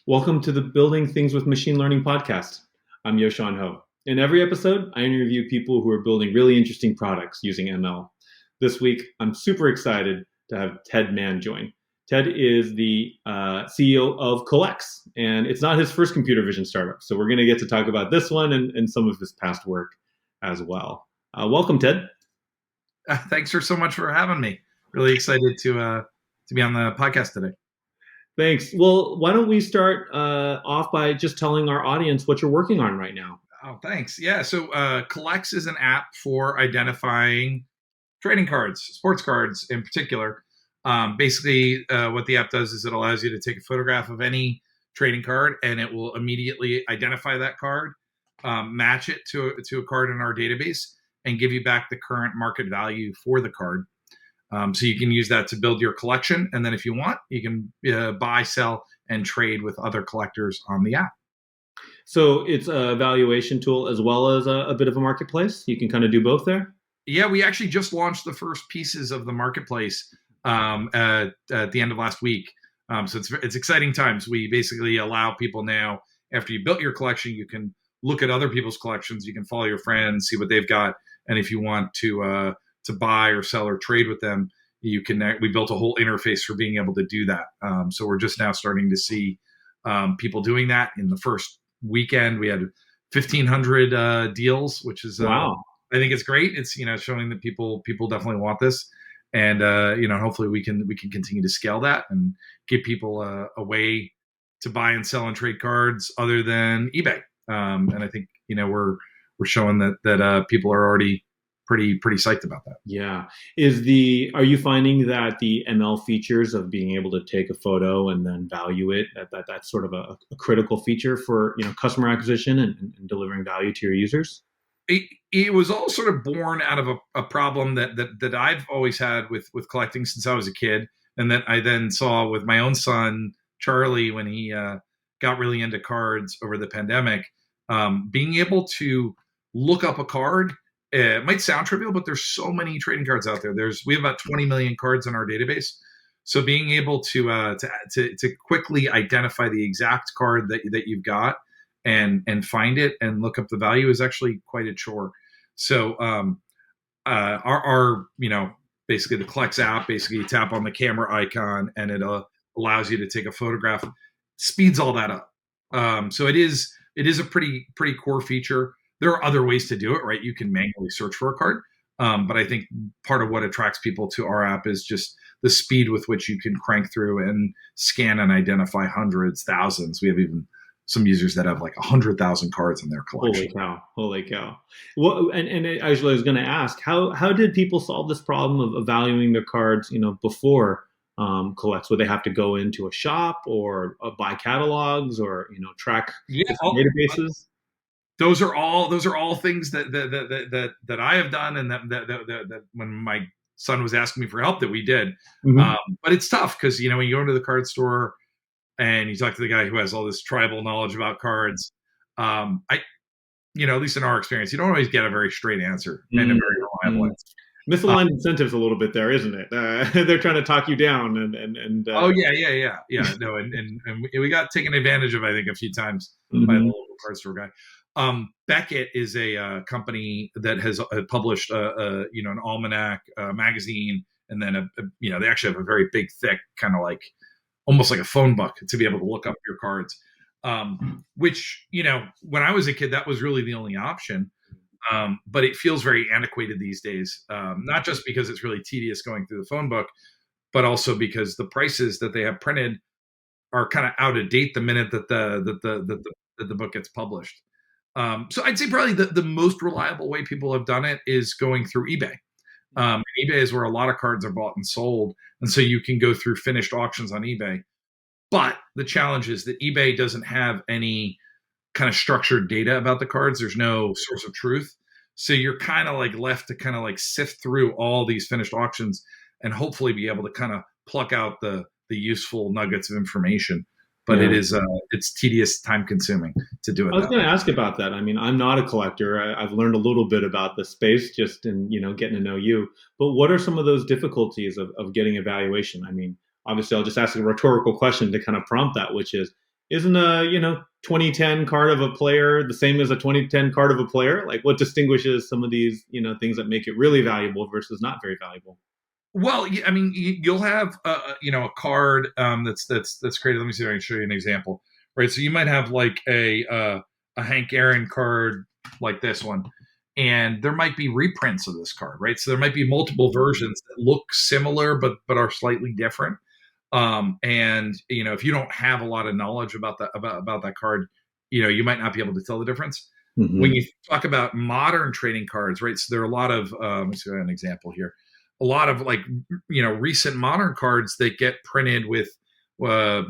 Welcome to the Building Things with Machine Learning podcast. I'm Yoshan Ho. In every episode, I interview people who are building really interesting products using ML. This week, I'm super excited to have Ted Mann join. Ted is the CEO of CollX, and it's not his first computer vision startup. So we're going to get to talk about this one and some of his past work as well. Welcome, Ted. Thanks for so much for having me. Really excited to be on the podcast today. Thanks. Well, why don't we start off by just telling our audience what you're working on right now? Oh, thanks. Yeah. So CollX is an app for identifying trading cards, sports cards in particular. Basically, what the app does is it allows you to take a photograph of any trading card, and it will immediately identify that card, match it to a card in our database, and give you back the current market value for the card. So you can use that to build your collection, and then if you want, you can buy, sell, and trade with other collectors on the app. So it's a valuation tool as well as a bit of a marketplace. You can kind of do both there. Yeah, we actually just launched the first pieces of the marketplace at the end of last week. So it's exciting times. We basically allow people now, after you built your collection, you can look at other people's collections. You can follow your friends, see what they've got, and if you want to buy or sell or trade with them, you can. We built a whole interface for being able to do that. So we're just now starting to see people doing that. In the first weekend, we had 1,500 deals, which is Wow. I think it's great. It's showing that people definitely want this, and hopefully we can continue to scale that and give people a way to buy and sell and trade cards other than eBay. And I think we're showing that people are already pretty psyched about that. Yeah. Are you finding that the ML features of being able to take a photo and then value it, that's sort of a critical feature for, customer acquisition and delivering value to your users? It was all sort of born out of a problem that I've always had with collecting since I was a kid, and that I then saw with my own son Charlie when he got really into cards over the pandemic. Being able to look up a card, it might sound trivial, but there's so many trading cards out there. We have about 20 million cards in our database. So being able to quickly identify the exact card that you've got and find it and look up the value is actually quite a chore. So our basically the CollX app, basically you tap on the camera icon and it allows you to take a photograph, speeds all that up. So it is a pretty core feature. There are other ways to do it, right? You can manually search for a card, but I think part of what attracts people to our app is just the speed with which you can crank through and scan and identify hundreds, thousands. We have even some users that have like 100,000 cards in their collection. Holy cow! Well, and I was going to ask, how did people solve this problem of valuing their cards, before CollX? Would they have to go into a shop or buy catalogs or track databases? Those are all things that I have done, and that when my son was asking me for help, that we did. Mm-hmm. But it's tough because when you go into the card store and you talk to the guy who has all this tribal knowledge about cards, at least in our experience, you don't always get a very straight answer and a very reliable answer. Misaligned incentives a little bit there, isn't it? They're trying to talk you down and oh yeah. No, and we got taken advantage of, I think, a few times by the local card store guy. Beckett is a company that has published an almanac magazine, and then they actually have a very big, thick, kind of like almost like a phone book to be able to look up your cards. Which when I was a kid, that was really the only option. But it feels very antiquated these days, not just because it's really tedious going through the phone book, but also because the prices that they have printed are kind of out of date the minute that the book gets published. So I'd say probably the most reliable way people have done it is going through eBay. eBay is where a lot of cards are bought and sold, and so you can go through finished auctions on eBay. But the challenge is that eBay doesn't have any kind of structured data about the cards. There's no source of truth. So you're kind of like left to kind of like sift through all these finished auctions and hopefully be able to kind of pluck out the useful nuggets of information. But it's tedious, time consuming to do it. I was going to ask about that. I mean, I'm not a collector. I've learned a little bit about the space just in, getting to know you. But what are some of those difficulties of getting a valuation? I mean, obviously, I'll just ask a rhetorical question to kind of prompt that, which is, isn't a 2010 card of a player the same as a 2010 card of a player? Like, what distinguishes some of these things that make it really valuable versus not very valuable? Well, I mean, you'll have a card that's created. Let me see if I can show you an example. Right, so you might have like a Hank Aaron card like this one, and there might be reprints of this card. Right, so there might be multiple versions that look similar but are slightly different. And if you don't have a lot of knowledge about that card, you might not be able to tell the difference. When you talk about modern trading cards, right? So there are a lot of let's see an example here. A lot of like recent modern cards that get printed with uh,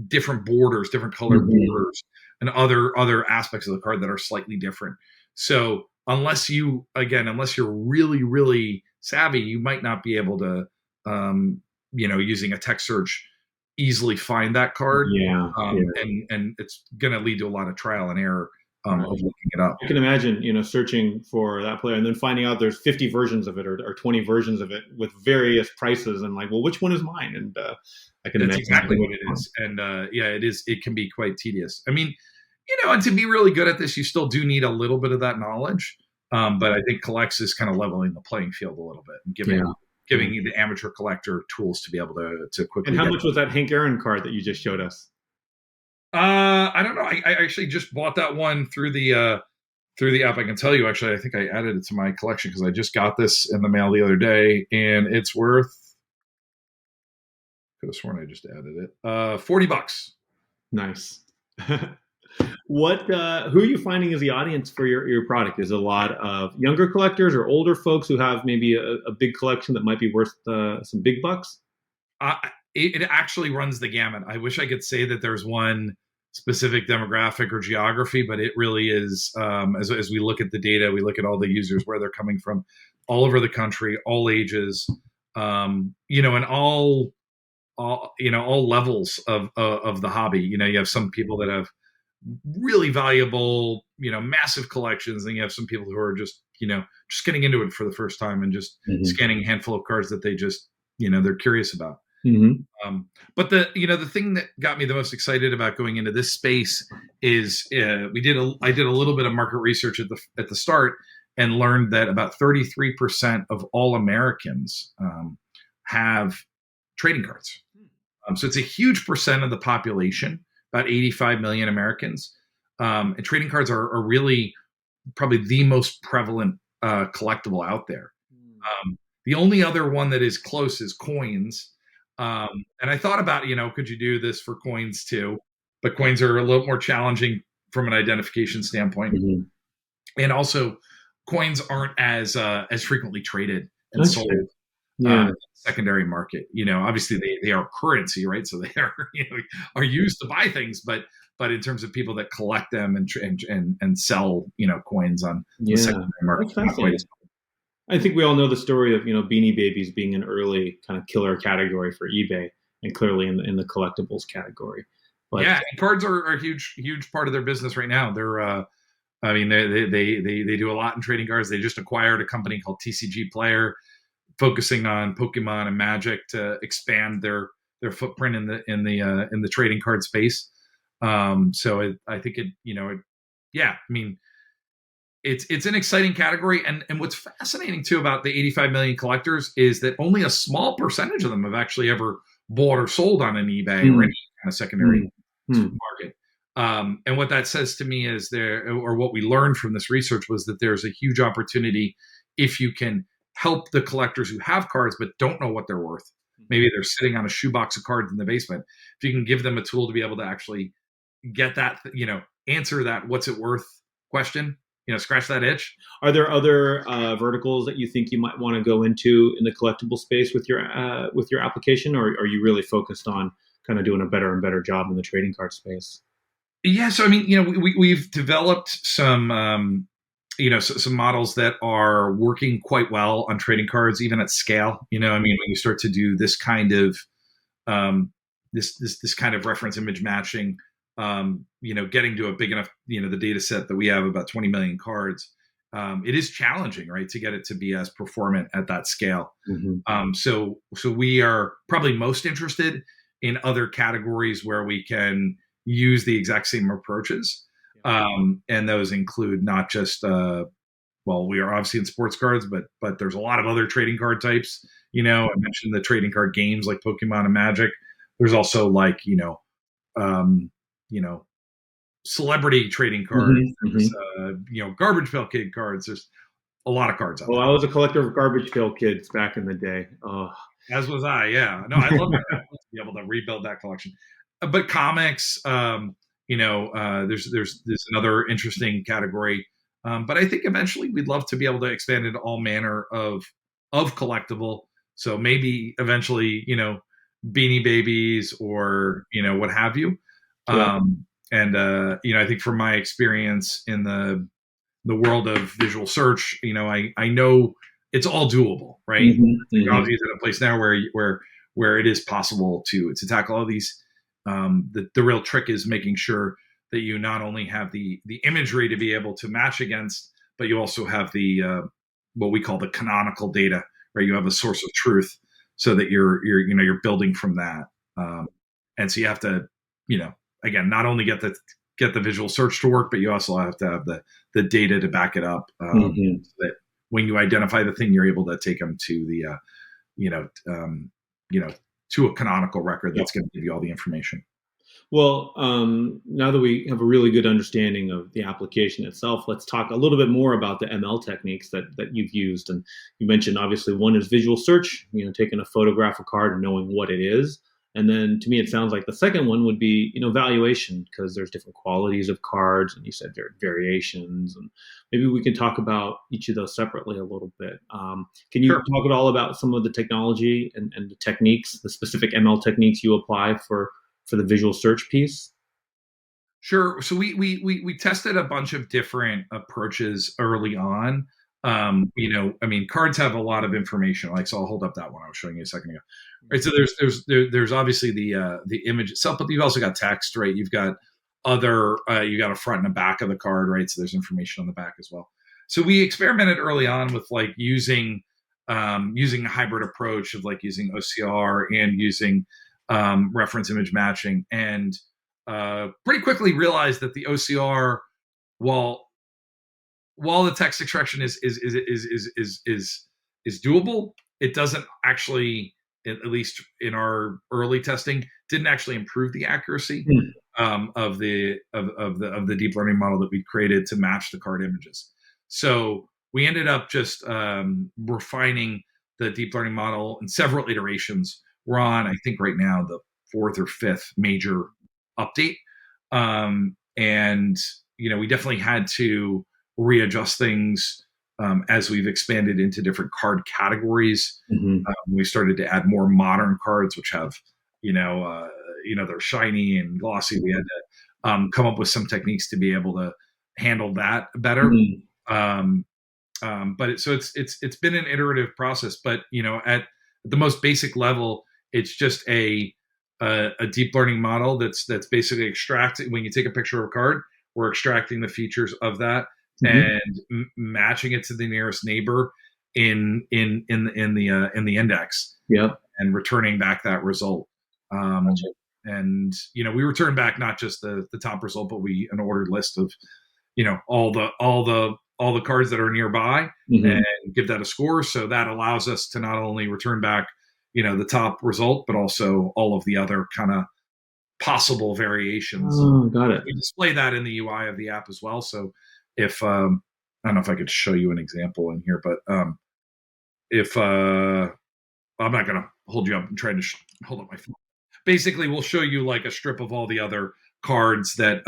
different borders, different colored borders, and other aspects of the card that are slightly different. So unless you're really really savvy, you might not be able to using a text search easily find that card. Yeah, yeah. And it's going to lead to a lot of trial and error of looking it up. I can imagine, searching for that player and then finding out there's 50 versions of it or 20 versions of it with various prices and like, well, which one is mine? And I can That's imagine exactly what it is. And it is. It can be quite tedious. I mean, and to be really good at this, you still do need a little bit of that knowledge. But I think CollX is kind of leveling the playing field a little bit and giving the amateur collector tools to be able to quickly. And how much was that Hank Aaron card that you just showed us? I don't know. I actually just bought that one through the app. I can tell you, actually, I think I added it to my collection because I just got this in the mail the other day, and it's worth. Could have sworn I just added it. $40. Nice. Who are you finding as the audience for your product? Is it a lot of younger collectors or older folks who have maybe a big collection that might be worth some big bucks? It actually runs the gamut. I wish I could say that there's one specific demographic or geography, but it really is. As we look at the data, we look at all the users, where they're coming from, all over the country, all ages, and all levels of the hobby. You have some people that have really valuable, massive collections. Then you have some people who are just getting into it for the first time and just scanning a handful of cards that they just, they're curious about. But the thing that got me the most excited about going into this space is I did a little bit of market research at the start and learned that about 33% of all Americans have trading cards. So it's a huge percent of the population, about 85 million Americans. And trading cards are really probably the most prevalent collectible out there. The only other one that is close is coins. And I thought about, could you do this for coins too? But coins are a little more challenging from an identification standpoint. And also, coins aren't as frequently traded and sold. Secondary market. Obviously they are currency, right? So they are used to buy things, but in terms of people that collect them and sell coins on the secondary market. I think we all know the story of Beanie Babies being an early kind of killer category for eBay, and clearly in the collectibles category. But cards are a huge part of their business right now. They're they do a lot in trading cards. They just acquired a company called TCG Player, focusing on Pokemon and Magic to expand their footprint in the trading card space. So I think it's an exciting category, and what's fascinating too about the 85 million collectors is that only a small percentage of them have actually ever bought or sold on an eBay or any kind of secondary market. And what that says to me is what we learned from this research was that there's a huge opportunity if you can help the collectors who have cards but don't know what they're worth. Maybe they're sitting on a shoebox of cards in the basement. If you can give them a tool to be able to actually get that, answer that "what's it worth" question, scratch that itch. Are there other verticals that you think you might want to go into in the collectible space with your application, or are you really focused on kind of doing a better and better job in the trading card space? Yeah, so I mean, we've developed some some models that are working quite well on trading cards, even at scale. When you start to do this kind of this kind of reference image matching, getting to a big enough, the data set that we have, about 20 million cards, it is challenging, right, to get it to be as performant at that scale. So we are probably most interested in other categories where we can use the exact same approaches. And those include not just well, we are obviously in sports cards, but there's a lot of other trading card types. I mentioned the trading card games like Pokemon and Magic. There's also like um, you know celebrity trading cards. Mm-hmm, There's mm-hmm. garbage pail kid cards. There's a lot of cards out Well, there. I was a collector of garbage pail kids back in the day. Oh. As was I. Yeah. No, I love that. I'd love to be able to rebuild that collection. But comics, there's another interesting category. But I think eventually we'd love to be able to expand into all manner of collectible. So maybe eventually, Beanie Babies or what have you. Yeah. And I think from my experience in the world of visual search, I know it's all doable, right? Mm-hmm, mm-hmm. Technology is at a place now where it is possible to tackle all these. The real trick is making sure that you not only have the imagery to be able to match against, but you also have the what we call the canonical data, right? You have a source of truth, so that you're building from that. And so you have to, again, not only get the visual search to work, but you also have to have the data to back it up, Mm-hmm. so that when you identify the thing, you're able to take them to the you know um, you know to a canonical record Yeah. that's going to give you all the information. Well, now that we have a really good understanding of the application itself, let's talk a little bit more about the ML techniques that you've used. And you mentioned obviously one is visual search, taking a photograph of card and knowing what it is. And then to me, it sounds like the second one would be, valuation, because there's different qualities of cards, and you said there are variations. And maybe we can talk about each of those separately a little bit. Can you Sure. talk at all about some of the technology and the techniques, the specific ML techniques you apply for the visual search piece? Sure. So we tested a bunch of different approaches early on. I mean, cards have a lot of information. Like, so I'll hold up that one I was showing you a second ago. Right. So there's obviously the image itself, but you've also got text, right? You've got you got a front and a back of the card, right? So there's information on the back as well. So we experimented early on with like using a hybrid approach of like using OCR and using reference image matching, and pretty quickly realized that the OCR, while the text extraction is doable, it doesn't actually, at least in our early testing, didn't actually improve the accuracy Hmm. of the deep learning model that we created to match the card images. So we ended up just refining the deep learning model in several iterations. We're on, I think, right now the fourth or fifth major update, and we definitely had to readjust things as we've expanded into different card categories. Mm-hmm. We started to add more modern cards, which have they're shiny and glossy. We had to come up with some techniques to be able to handle that better. Mm-hmm. Um, so it's been an iterative process, but at the most basic level, it's just a deep learning model that's basically extracting. When you take a picture of a card, we're extracting the features of that Mm-hmm. and matching it to the nearest neighbor in the index, Yep. and returning back that result. Gotcha. And we return back not just the top result, but an ordered list of all the cards that are nearby, Mm-hmm. and give that a score. So that allows us to not only return back the top result, but also all of the other kind of possible variations. Oh, got it. We display that in the UI of the app as well. So if I don't know if I could show you an example in here, but if I'm not going to hold you up and try to hold up my phone. Basically, we'll show you like a strip of all the other cards that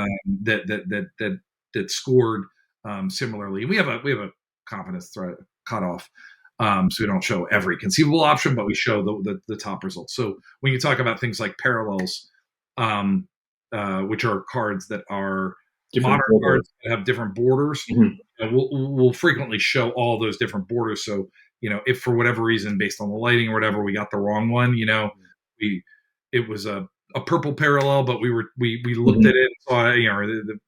scored similarly. And we have a confidence threat cutoff, so we don't show every conceivable option, but we show the top results. So when you talk about things like parallels, which are cards that are Different modern border. cards that have different borders, Mm-hmm. we'll frequently show all those different borders. So if for whatever reason, based on the lighting or whatever, we got the wrong one, we it was a purple parallel, but we looked Mm-hmm. at it and saw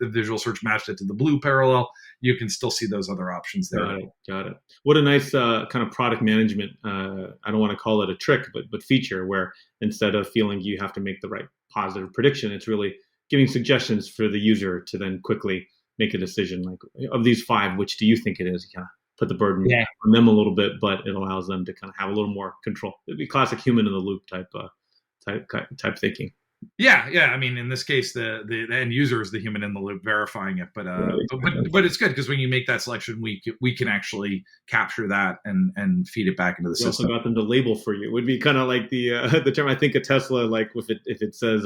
the visual search matched it to the blue parallel. You can still see those other options there. Got it. Got it. What a nice kind of product management. I don't want to call it a trick, but feature where instead of feeling you have to make the right positive prediction, it's really giving suggestions for the user to then quickly make a decision. Like, of these five, which do you think it is? You kind of put the burden on them a little bit, but it allows them to kind of have a little more control. It'd be classic human in the loop type thinking. Yeah. I mean, in this case, the end user is the human in the loop verifying it, but Right. but it's good because when you make that selection, we can actually capture that and feed it back into the You also system. got them to label for you. It would be kind of like the the term, I think, a Tesla, like if it says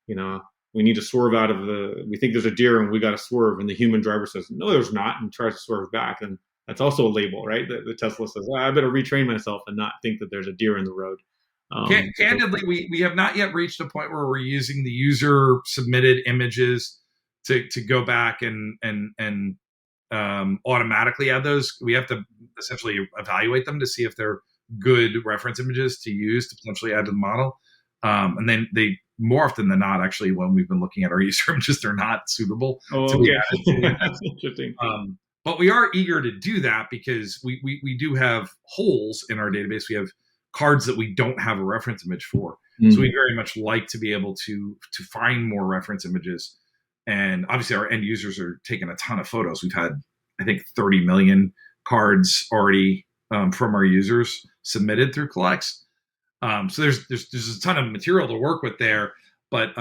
you know, we need to swerve out of we think there's a deer and we got to swerve, and the human driver says no, there's not, and tries to swerve back, and that's also a label, right? The Tesla says, I better retrain myself and not think that there's a deer in the road. Candidly, we have not yet reached a point where we're using the user submitted images to go back and automatically add those. We have to essentially evaluate them to see if they're good reference images to use to potentially add to the model. And then they, more often than not, actually, when we've been looking at our user images, they're not suitable to be added to the That's interesting. but we are eager to do that because we do have holes in our database. We have cards that we don't have a reference image for. So we very much like to be able to find more reference images. And obviously our end users are taking a ton of photos. We've had, I think, 30 million cards already from our users submitted through CollX. So there's a ton of material to work with there, but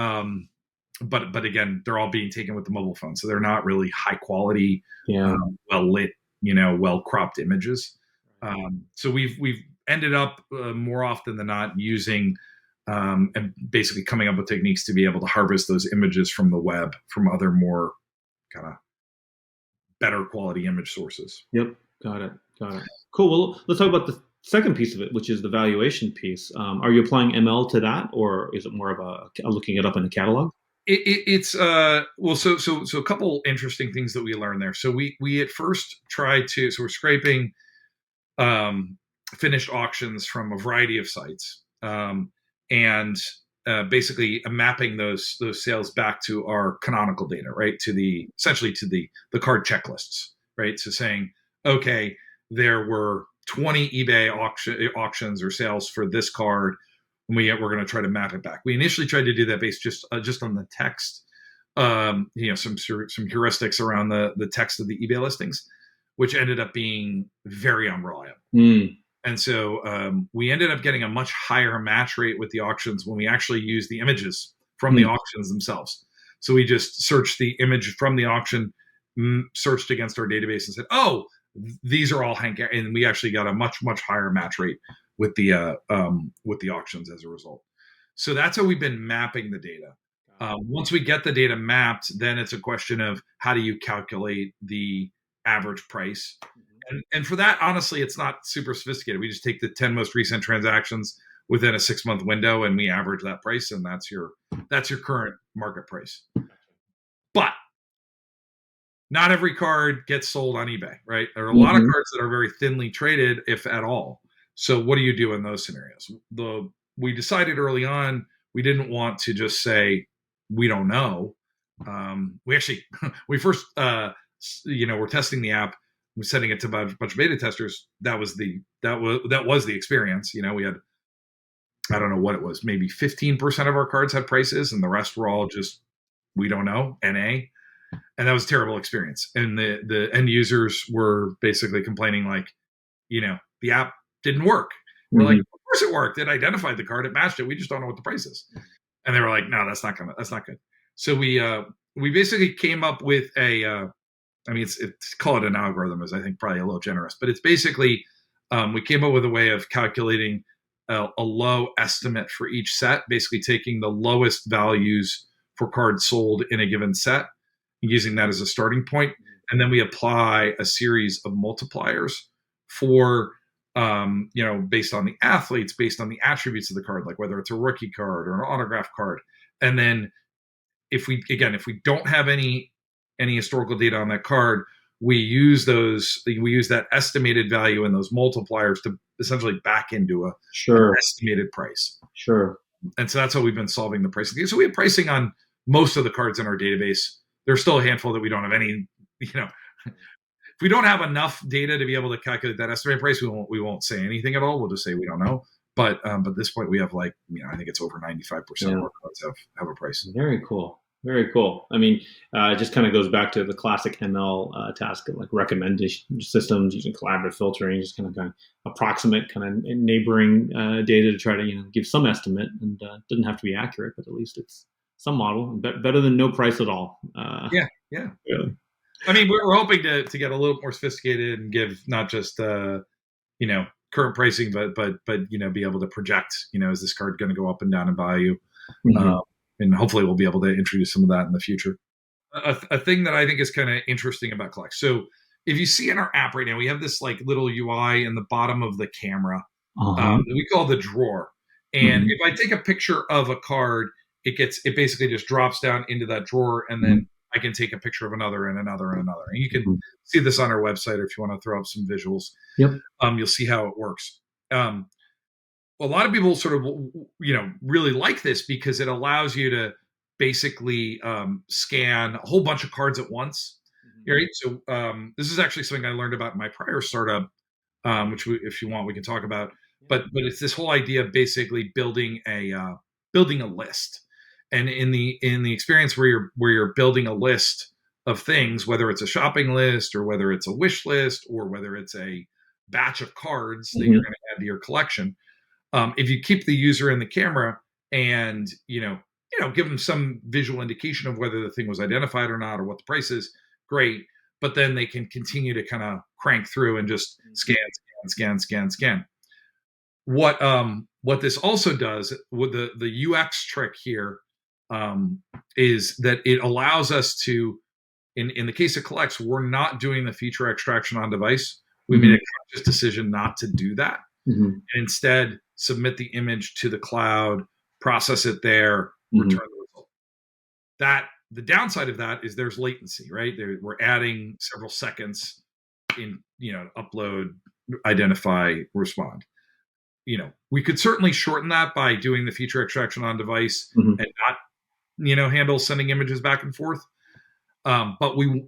again, they're all being taken with the mobile phone, so they're not really high quality, well lit, well cropped images. So we've ended up more often than not using and basically coming up with techniques to be able to harvest those images from the web from other more kind of better quality image sources. Yep, got it. Cool. Well, let's talk about the second piece of it, which is the valuation piece. Are you applying ML to that, or is it more of a looking it up in a catalog? It's well, so a couple interesting things that we learned there. So we at first tried to, so we're scraping finished auctions from a variety of sites, and basically mapping those sales back to our canonical data, right? To the essentially to the card checklists, right? So saying, okay, there were 20 eBay auctions or sales for this card. And we're going to try to map it back. We initially tried to do that based just on the text, some heuristics around the text of the eBay listings, which ended up being very unreliable. And so we ended up getting a much higher match rate with the auctions when we actually used the images from the auctions themselves. So we just searched the image from the auction, searched against our database, and said, "Oh, these are all Hank," and we actually got a much higher match rate with the auctions as a result. So that's how we've been mapping the data. Once we get the data mapped, then it's a question of how do you calculate the average price. And for that, honestly, it's not super sophisticated. We just take the 10 most recent transactions within a 6-month window and we average that price, and that's your current market price. But not every card gets sold on eBay, right? There are a lot of cards that are very thinly traded, if at all. So what do you do in those scenarios? We decided early on we didn't want to just say we don't know. We actually we first we're testing the app, we're sending it to a bunch of beta testers. That was the experience. We had, I don't know what it was, maybe 15% of our cards had prices, and the rest were all just we don't know, NA. And that was a terrible experience. And the end users were basically complaining like, the app didn't work. We're like, of course it worked. It identified the card, it matched it. We just don't know what the price is. And they were like, no, that's not good. So we basically came up with it's call it an algorithm is I think probably a little generous, but it's basically we came up with a way of calculating a low estimate for each set, basically taking the lowest values for cards sold in a given set, using that as a starting point, and then we apply a series of multipliers for based on the athletes, based on the attributes of the card, like whether it's a rookie card or an autograph card. And then if we don't have any historical data on that card, we use that estimated value and those multipliers to essentially back into an estimated price. Sure. And so that's how we've been solving the pricing. So we have pricing on most of the cards in our database. There's still a handful that we don't have any, if we don't have enough data to be able to calculate that estimated price, we won't say anything at all. We'll just say we don't know. But at this point, we have I think it's over 95% of our cards have a price. Very cool. Very cool. I mean, it just kind of goes back to the classic ML task of like recommendation systems using collaborative filtering, just kind of approximate kind of neighboring data to try to give some estimate, and doesn't have to be accurate, but at least it's some model. Better than no price at all. Yeah, yeah. Really. I mean, we're hoping to get a little more sophisticated and give not just current pricing, but be able to project. Is this card going to go up and down in value? Mm-hmm. And hopefully we'll be able to introduce some of that in the future. A thing that I think is kind of interesting about CollX. So if you see in our app right now, we have this like little UI in the bottom of the camera Uh-huh. we call the drawer. And Mm-hmm. if I take a picture of a card, it basically just drops down into that drawer, and then I can take a picture of another and another and another. And you can Mm-hmm. see this on our website if you want to throw up some visuals. Yep. You'll see how it works. A lot of people sort of really like this because it allows you to basically scan a whole bunch of cards at once. Mm-hmm. Right. So this is actually something I learned about in my prior startup, which if you want we can talk about. But it's this whole idea of basically building a list, and in the experience where you're building a list of things, whether it's a shopping list or whether it's a wish list or whether it's a batch of cards that you're going to add to your collection. If you keep the user in the camera and give them some visual indication of whether the thing was identified or not or what the price is, great. But then they can continue to kind of crank through and just scan. What this also does with the UX trick here is that it allows us to, in the case of CollX, we're not doing the feature extraction on device. We made a conscious decision not to do that. And instead submit the image to the cloud, process it there, return the result. The downside of that is there's latency, right? We're adding several seconds in, upload, identify, respond. We could certainly shorten that by doing the feature extraction on device and not, handle sending images back and forth. But we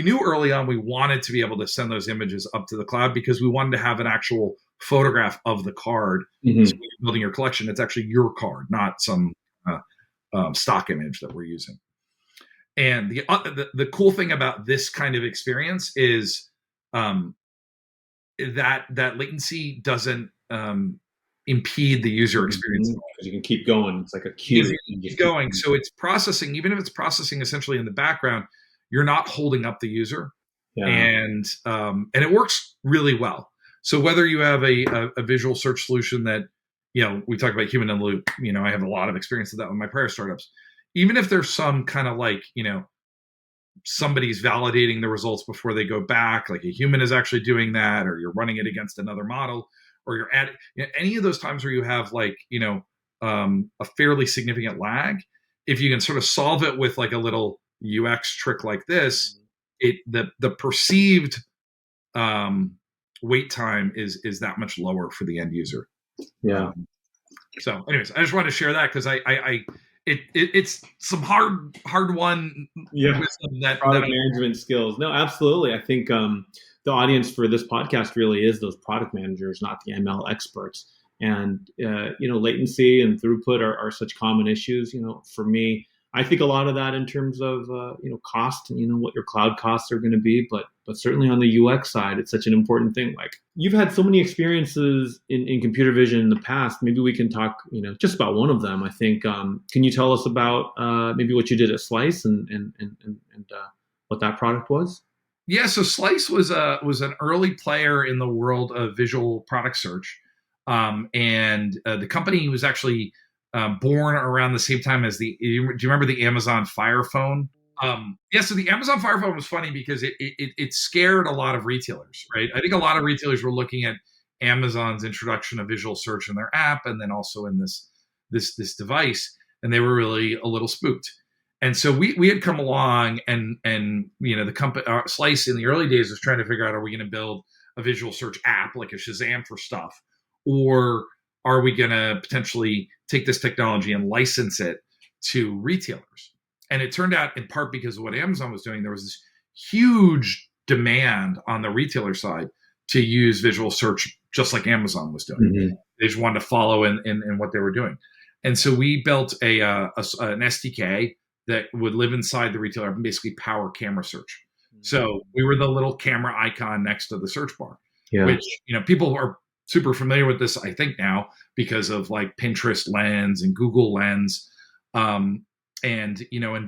knew early on we wanted to be able to send those images up to the cloud because we wanted to have an actual photograph of the card. So when you're building your collection, it's actually your card, not some stock image that we're using. And the cool thing about this kind of experience is that latency doesn't impede the user experience. Because you can keep going. It's like a queue. Keep going. So it's processing, even if it's processing essentially in the background, you're not holding up the user. Yeah. And it works really well. So whether you have a visual search solution that, we talk about human in the loop, I have a lot of experience with that with my prior startups. Even if there's some kind of like, somebody's validating the results before they go back, like a human is actually doing that, or you're running it against another model, or you're adding any of those times where you have like, a fairly significant lag, if you can sort of solve it with like a little UX trick like this, the perceived wait time is that much lower for the end user. Yeah. So anyways, I just wanted to share that because it's some hard won wisdom that product management skills. No, absolutely. I think the audience for this podcast really is those product managers, not the ML experts. And latency and throughput are such common issues. For me, I think a lot of that in terms of cost and what your cloud costs are going to be, but certainly on the UX side, it's such an important thing. Like you've had so many experiences in computer vision in the past. Maybe we can talk just about one of them. I think can you tell us about maybe what you did at Slice and what that product was? Yeah, so Slice was an early player in the world of visual product search, and the company was actually born around the same time as do you remember the Amazon Fire Phone? So the Amazon Fire Phone was funny because it scared a lot of retailers, right? I think a lot of retailers were looking at Amazon's introduction of visual search in their app, and then also in this device, and they were really a little spooked. And so we had come along, and the company Slice in the early days was trying to figure out, are we going to build a visual search app like a Shazam for stuff, or are we going to potentially take this technology and license it to retailers? And it turned out, in part because of what Amazon was doing, there was this huge demand on the retailer side to use visual search just like Amazon was doing. They just wanted to follow in what they were doing. And so we built an SDK that would live inside the retailer and basically power camera search. So we were the little camera icon next to the search bar, which, people are super familiar with this, I think, now because of like Pinterest Lens and Google Lens. And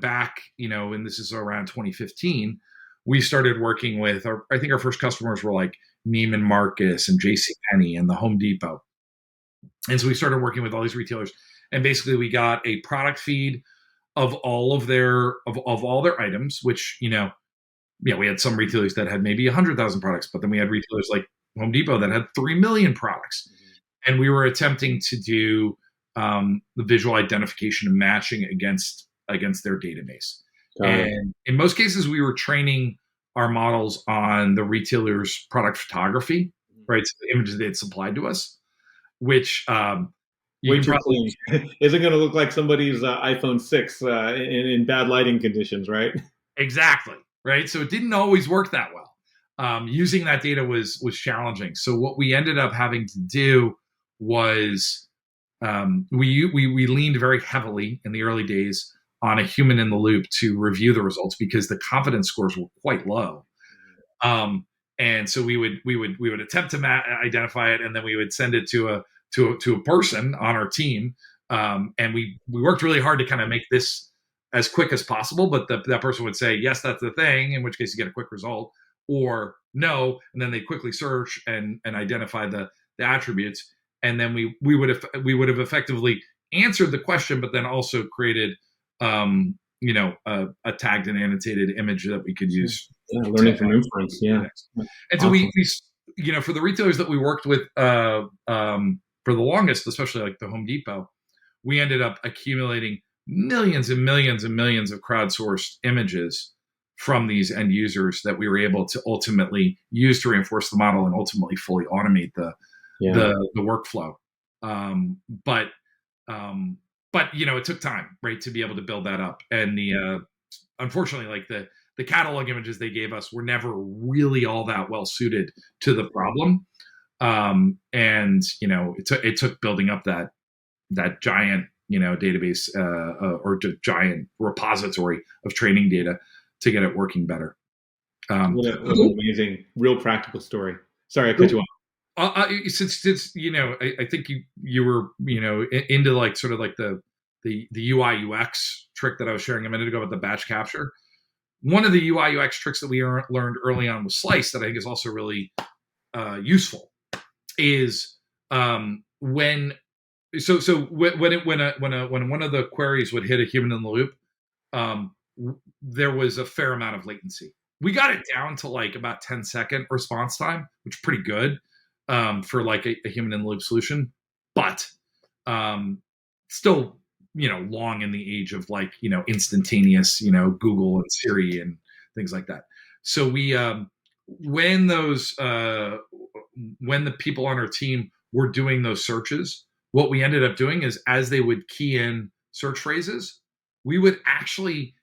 back, and this is around 2015, we started working with, I think our first customers were like Neiman Marcus and JCPenney and the Home Depot. And so we started working with all these retailers, and basically we got a product feed of all of their items, which, we had some retailers that had maybe 100,000 products, but then we had retailers like Home Depot that had 3 million products. And we were attempting to do the visual identification and matching against their database. And in most cases, we were training our models on the retailer's product photography, right? So the images they had supplied to us, which way too clean. Isn't going to look like somebody's iPhone 6 in bad lighting conditions, right? Exactly, right? So it didn't always work that well. Using that data was challenging. So what we ended up having to do was we leaned very heavily in the early days on a human in the loop to review the results because the confidence scores were quite low. And so we would attempt to identify it, and then we would send it to a person on our team. And we worked really hard to kind of make this as quick as possible, but that person would say, yes, that's the thing, in which case you get a quick result, or no, and then they quickly search and identify the attributes. And then we would have effectively answered the question, but then also created a tagged and annotated image that we could use. Learning from inference. Yeah. And so we for the retailers that we worked with for the longest, especially like the Home Depot, we ended up accumulating millions and millions and millions of crowdsourced images from these end users that we were able to ultimately use to reinforce the model and ultimately fully automate the workflow. But it took time, right, to be able to build that up. And unfortunately, like the catalog images they gave us were never really all that well suited to the problem. And it took building up that giant database or giant repository of training data to get it working better. What an amazing, real practical story. Sorry, I cut you off. Since I think you were into like sort of like the UI UX trick that I was sharing a minute ago about the batch capture. One of the UI UX tricks that we learned early on with Slice that I think is also really useful is when one of the queries would hit a human in the loop, there was a fair amount of latency. We got it down to like about 10-second response time, which is pretty good for like a human in the loop solution, but still long in the age of like instantaneous Google and Siri and things like that. So we when the people on our team were doing those searches, what we ended up doing is as they would key in search phrases, we would actually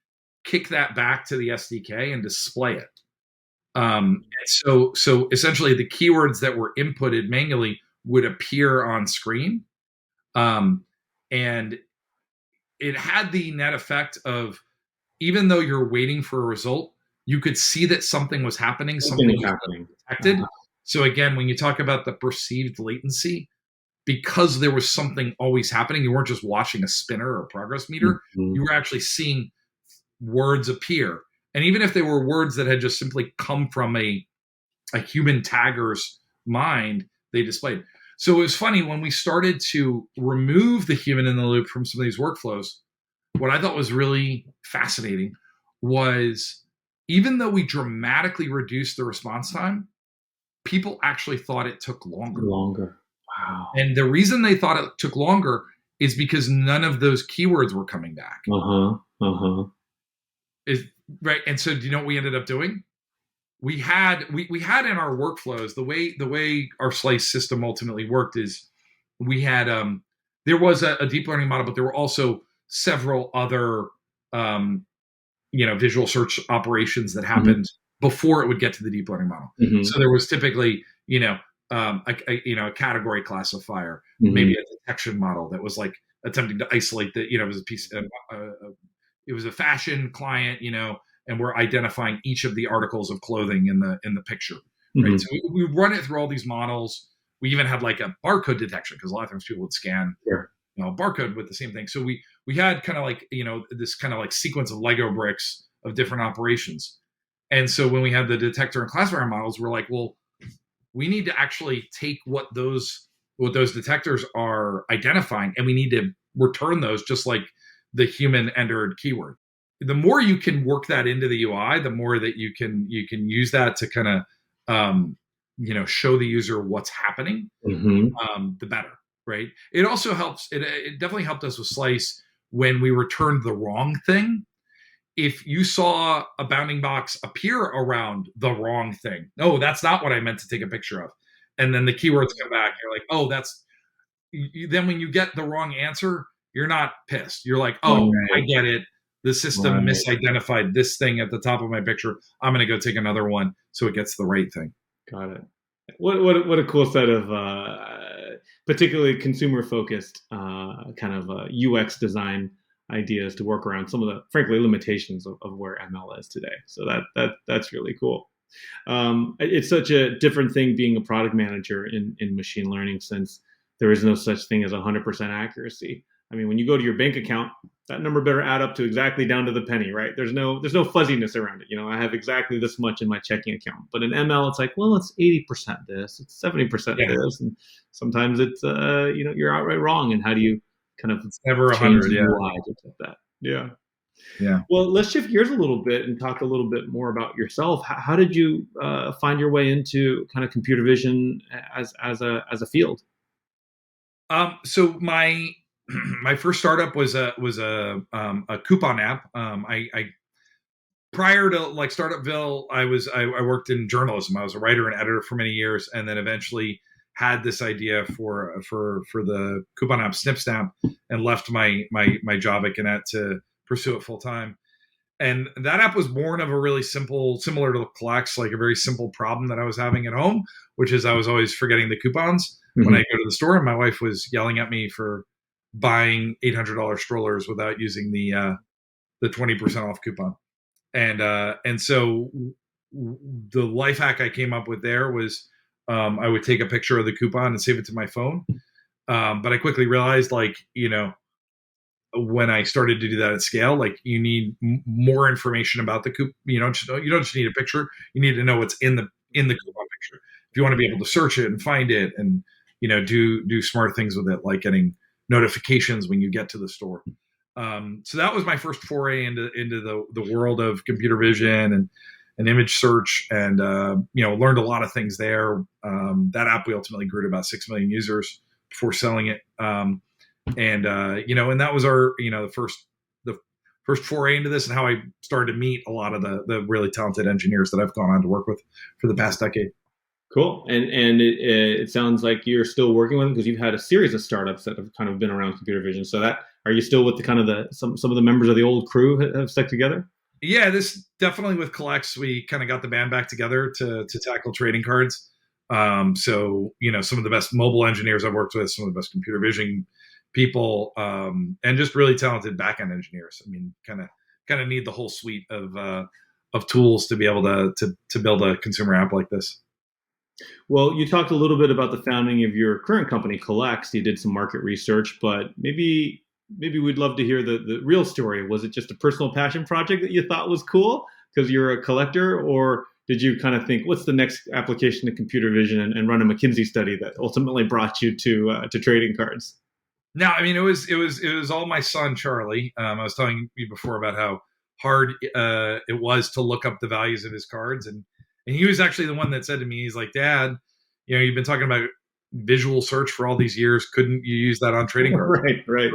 kick that back to the SDK and display it. And so essentially the keywords that were inputted manually would appear on screen. And it had the net effect of, even though you're waiting for a result, you could see that something was happening, something was happening detected. So again, when you talk about the perceived latency, because there was something always happening, you weren't just watching a spinner or a progress meter, you were actually seeing words appear. And even if they were words that had just simply come from a human tagger's mind, they displayed. So it was funny when we started to remove the human in the loop from some of these workflows. What I thought was really fascinating was, even though we dramatically reduced the response time, people actually thought it took longer. Wow. And the reason they thought it took longer is because none of those keywords were coming back. Right. And so do you know what we ended up doing? We had in our workflows, the way our Slice system ultimately worked is we had there was a deep learning model, but there were also several other visual search operations that happened before it would get to the deep learning model. So there was typically a category classifier, maybe a detection model that was like attempting to isolate it was a piece it was a fashion client, and we're identifying each of the articles of clothing in the picture, right? So we run it through all these models. We even had like a barcode detection because a lot of times people would scan, Sure. barcode with the same thing. So we had kind of like this kind of like sequence of Lego bricks of different operations. And so when we had the detector and classifier models, we're like, well, we need to actually take what those detectors are identifying, and we need to return those just like the human entered keyword. The more you can work that into the UI, the more that you can use that to kind of show the user what's happening, the better, right? It also helps. It definitely helped us with Slice when we returned the wrong thing. If you saw a bounding box appear around the wrong thing, no, that's not what I meant to take a picture of. And then the keywords come back. You're like, oh, then when you get the wrong answer, you're not pissed. You're like, oh, I get it. The system misidentified this thing at the top of my picture. I'm going to go take another one so it gets the right thing. Got it. What a cool set of particularly consumer focused kind of UX design ideas to work around some of the frankly limitations of where ML is today. So that's really cool. It's such a different thing being a product manager in machine learning, since there is no such thing as 100% accuracy. I mean, when you go to your bank account, that number better add up to exactly down to the penny, right? There's no fuzziness around it. I have exactly this much in my checking account. But in ML, it's like, well, it's 80% this, it's 70% this, and sometimes it's you're outright wrong. And how do you kind of it's never 100? Yeah, to get that. Yeah. Yeah. Well, let's shift gears a little bit and talk a little bit more about yourself. How did you find your way into kind of computer vision as a field? So my my first startup was a coupon app. I prior to like Startupville, I worked in journalism. I was a writer and editor for many years, and then eventually had this idea for the coupon app SnipSnap, and left my job at Gannett to pursue it full time. And that app was born of a really similar to CollX, like a very simple problem that I was having at home, which is I was always forgetting the coupons when I go to the store, and my wife was yelling at me for buying $800 strollers without using the 20% off coupon. And so the life hack I came up with there was I would take a picture of the coupon and save it to my phone. But I quickly realized, like, when I started to do that at scale, like, you need more information about the coupon. You don't just need a picture. You need to know what's in the coupon picture. If you want to be able to search it and find it, and do smart things with it, like getting notifications when you get to the store. So that was my first foray into the world of computer vision and image search, and learned a lot of things there. That app we ultimately grew to about 6 million users before selling it. And that was our the first foray into this, and how I started to meet a lot of the really talented engineers that I've gone on to work with for the past decade. Cool. And it sounds like you're still working with them, because you've had a series of startups that have kind of been around computer vision. So are you still with the kind of some of the members of the old crew have stuck together? Yeah, this definitely with CollX, we kind of got the band back together to tackle trading cards. So some of the best mobile engineers I've worked with, some of the best computer vision people, and just really talented backend engineers. I mean, kind of need the whole suite of tools to be able to build a consumer app like this. Well, you talked a little bit about the founding of your current company, CollX. You did some market research, but maybe we'd love to hear the real story. Was it just a personal passion project that you thought was cool because you're a collector, or did you kind of think, what's the next application to computer vision, and run a McKinsey study that ultimately brought you to trading cards? No, I mean, it was all my son Charlie. I was telling you before about how hard it was to look up the values of his cards, and he was actually the one that said to me, he's like, "Dad, you've been talking about visual search for all these years. Couldn't you use that on trading cards?" Right.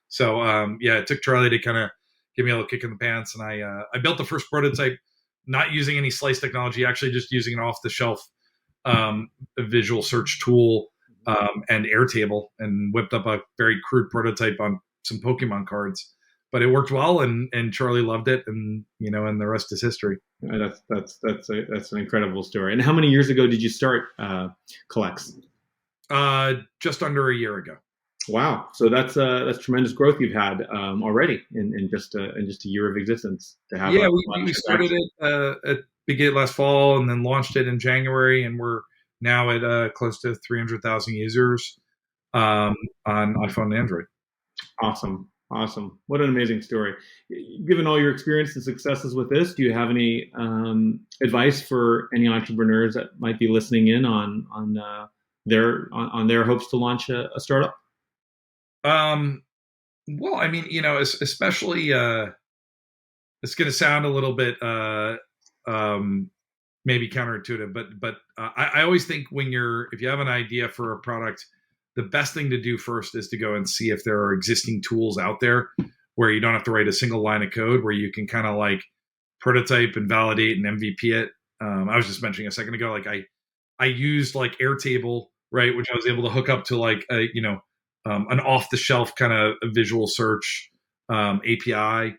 So it took Charlie to kind of give me a little kick in the pants, and I built the first prototype, not using any slice technology, actually just using an off the shelf visual search tool. And Airtable, and whipped up a very crude prototype on some Pokemon cards, but it worked well, and Charlie loved it, and and the rest is history. That's an incredible story. And how many years ago did you start CollX? Just under a year ago. Wow. So that's tremendous growth you've had already in just a year of existence to have a Yeah, lot of we started transaction. it at beginning last fall, and then launched it in January, and we're now at close to 300,000 users um, on iPhone and Android. Awesome. Awesome. What an amazing story. Given all your experience and successes with this, do you have any advice for any entrepreneurs that might be listening in on their hopes to launch a startup? Um, well, I mean, especially it's going to sound a little bit um, maybe counterintuitive, but I always think if you have an idea for a product, the best thing to do first is to go and see if there are existing tools out there where you don't have to write a single line of code, where you can kind of like prototype and validate and MVP it. I was just mentioning a second ago, like I used like Airtable, right, which I was able to hook up to like an off the shelf kind of visual search API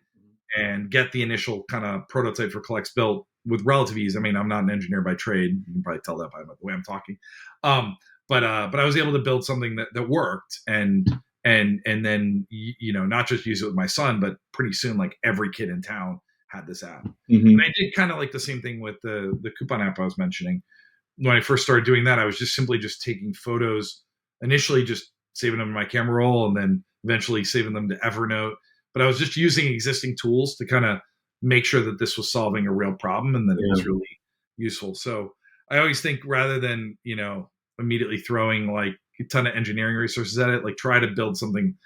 and get the initial kind of prototype for CollX built with relative ease. I mean, I'm not an engineer by trade. You can probably tell that by the way I'm talking. Um, but I was able to build something that worked, and then not just use it with my son, but pretty soon like every kid in town had this app. And I Mm-hmm. did kind of like the same thing with the coupon app I was mentioning. When I first started doing that, I was just simply just taking photos, initially just saving them in my camera roll, and then eventually saving them to Evernote. But I was just using existing tools to kind of make sure that this was solving a real problem and that it was Yeah. really useful. So I always think, rather than immediately throwing like a ton of engineering resources at it, like try to build something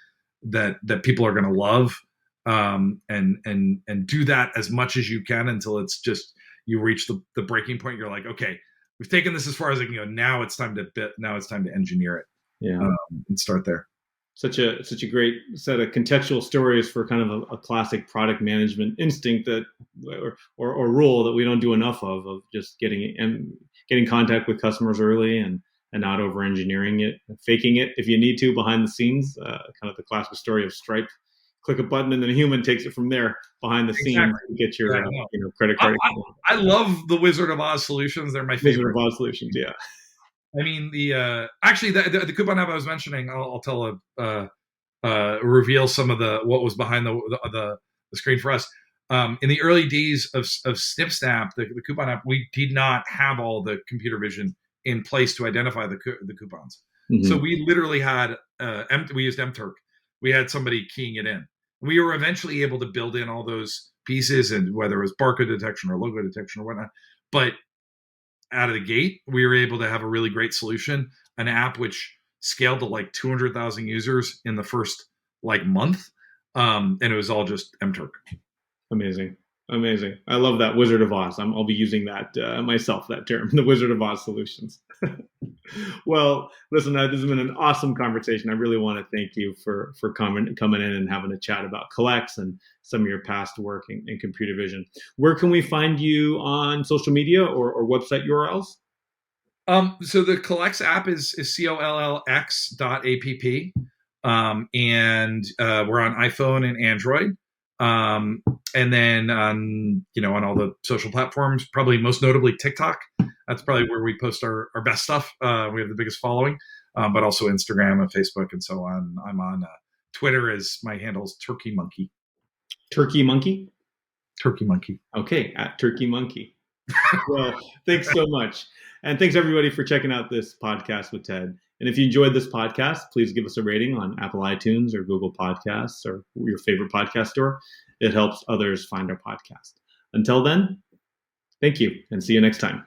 that people are going to love, and do that as much as you can until it's just you reach the breaking point. You're like, okay, we've taken this as far as I can go. Now it's time to engineer it, Yeah. and start there. Such a great set of contextual stories for kind of a classic product management instinct that or rule that we don't do enough of just getting contact with customers early and not over engineering it, faking it if you need to behind the scenes. Kind of the classic story of Stripe. Click a button and then a human takes it from there behind the scenes Exactly. to get Yeah, your I know. credit I, card. I love the Wizard of Oz solutions. They're my Wizard of favorite. Oz solutions. Yeah. I mean, actually the coupon app I was mentioning, I'll tell reveal some of what was behind the screen for us. In the early days of SnipSnap, the coupon app, we did not have all the computer vision in place to identify the coupons. So Mm-hmm. we literally had we used mturk. We had somebody keying it in. We were eventually able to build in all those pieces, and whether it was barcode detection or logo detection or whatnot. But out of the gate, we were able to have a really great solution, an app which scaled to like 200,000 users in the first like month. And it was all just mturk. Amazing. Amazing. I love that Wizard of Oz. I'll be using that myself, that term, the Wizard of Oz solutions. Well, listen, this has been an awesome conversation. I really want to thank you for coming in and having a chat about CollX and some of your past work in computer vision. Where can we find you on social media or website URLs? So the CollX app is CollX.app. And we're on iPhone and Android. And then on all the social platforms, probably most notably TikTok. That's probably where we post our best stuff. We have the biggest following, but also Instagram and Facebook and so on. I'm on Twitter, as my handle is Turkey Monkey. Turkey Monkey? Turkey Monkey. Okay, at Turkey Monkey. Well, thanks so much. And thanks everybody for checking out this podcast with Ted. And if you enjoyed this podcast, please give us a rating on Apple iTunes or Google Podcasts or your favorite podcast store. It helps others find our podcast. Until then, thank you and see you next time.